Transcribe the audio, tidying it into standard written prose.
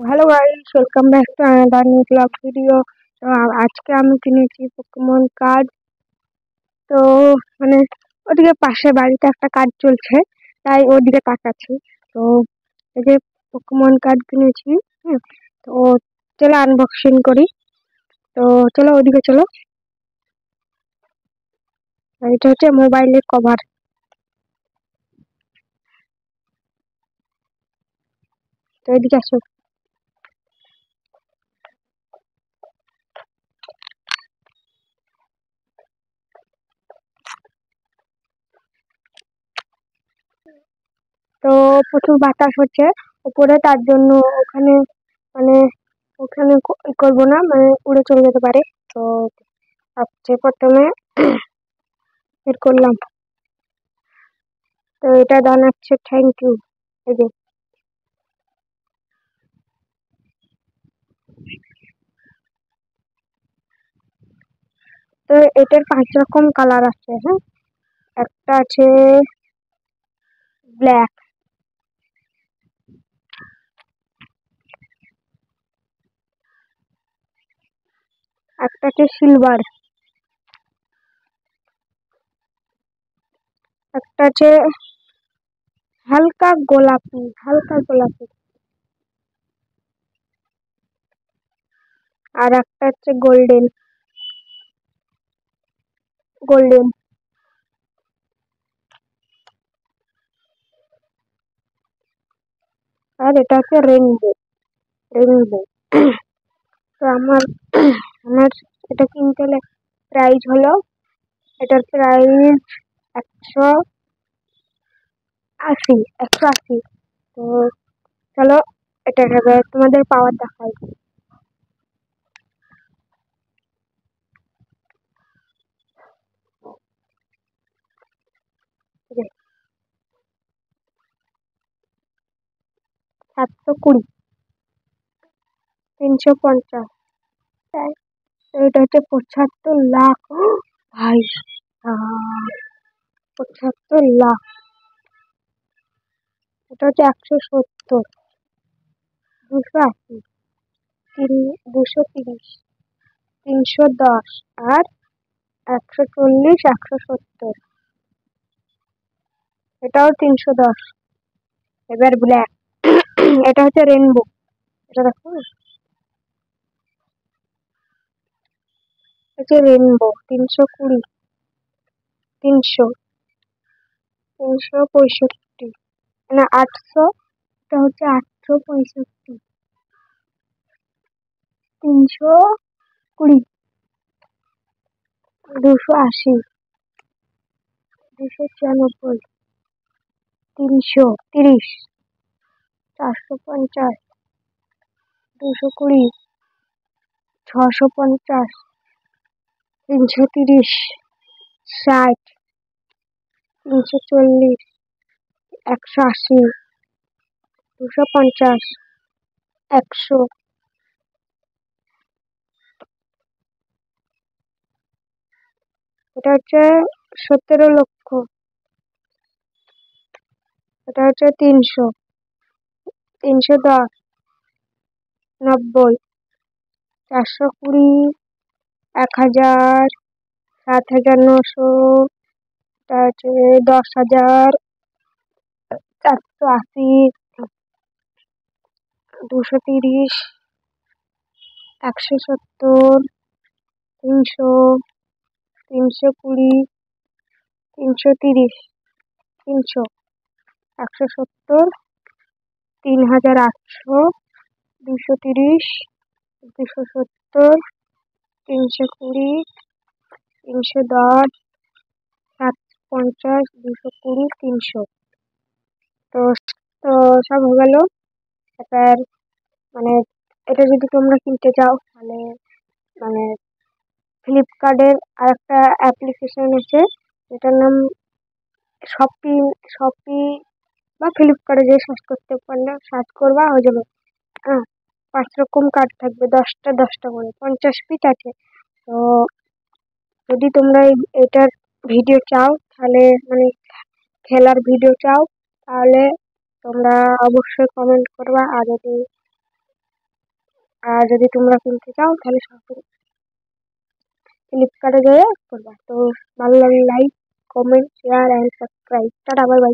Hello guys, welcome back to another new blog video. তো আজকে আমি কিনেছি পোকেমন কার্ড। তো মানে ওদিকে পাশে বাড়িতে একটা কাজ চলছে, তাই ওদিকে তাকাচ্ছি। তো এই যে পোকেমন কার্ড কিনেছি। হুম, তো চলো আনবক্সিং করি। তো চলো ওদিকে চলো। এটা হচ্ছে মোবাইলের কভার। তো এদিকে আসো। তো প্রচুর বাতাস হচ্ছে উপরে, তার জন্য ওখানে মানে ওখানে করবো না, মানে উড়ে চলে যেতে পারে। তো সবচেয়ে প্রথমে বের করলাম। তো এটা জানাচ্ছে থ্যাংক ইউ। এই যে তো এটার 5 রকম কালার আছে। হ্যাঁ, একটা আছে ব্ল্যাক, একটা আছে সিলভার, একটা আছে হালকা গোলাপি, আর একটা হচ্ছে গোল্ডেন। আর এটা হচ্ছে রেইনবো। তো আমার এটা কিনতে হলে প্রাইস হলো, এটার প্রাইস 180 180। তো চলো এটা তোমাদের পাওয়ার দেখাই। এই যে 720, 350। তাই তো এটা হচ্ছে 75 লাখ। ভাই, 75 লাখ। এটা হচ্ছে 170, 280, 230, 310, আর 140, 170। এটাও 310। এবার ব্ল্যাক, এটা হচ্ছে রেনবো। এটা দেখো, হচ্ছে রেনবো 320, 300, 365, না 800। এটা হচ্ছে 865, 320, 280, 296, 330, 450, 220, 650, 330, 60, 340, 180, 250, 100। এটা হচ্ছে 17 লক্ষ। এটা হচ্ছে 300, 310, 90, 420, 1000, 7900। এটা হচ্ছে 10,000, 480, 230, 170, 300, 320, 330, 300, 170, 3800, 230, 270, 320, 310, 750, 220, 300। তো তো সব হয়ে গেল। এবার মানে এটা যদি তোমরা কিনতে চাও, তাহলে মানে ফ্লিপকার্টের আরেকটা অ্যাপ্লিকেশন আছে, যেটার নাম শপি। শপি বা ফ্লিপকার্টে যে সার্চ করতে পারলে সার্চ করবা হয়ে যাবে। হ্যাঁ, 5 রকম কার্ড থাকবে, 10টা 10টা করে, 50 পিস আছে। তো যদি তোমরা এটার ভিডিও চাও, তাহলে মানে খেলার ভিডিও চাও, তাহলে তোমরা অবশ্যই কমেন্ট করবা। আর যদি আর যদি তোমরা কিনতে চাও তাহলে ফ্লিপকার্টে যেয়ে করবা। তো ভালো লাগলে like, comment, share and subscribe. Tata, bye bye.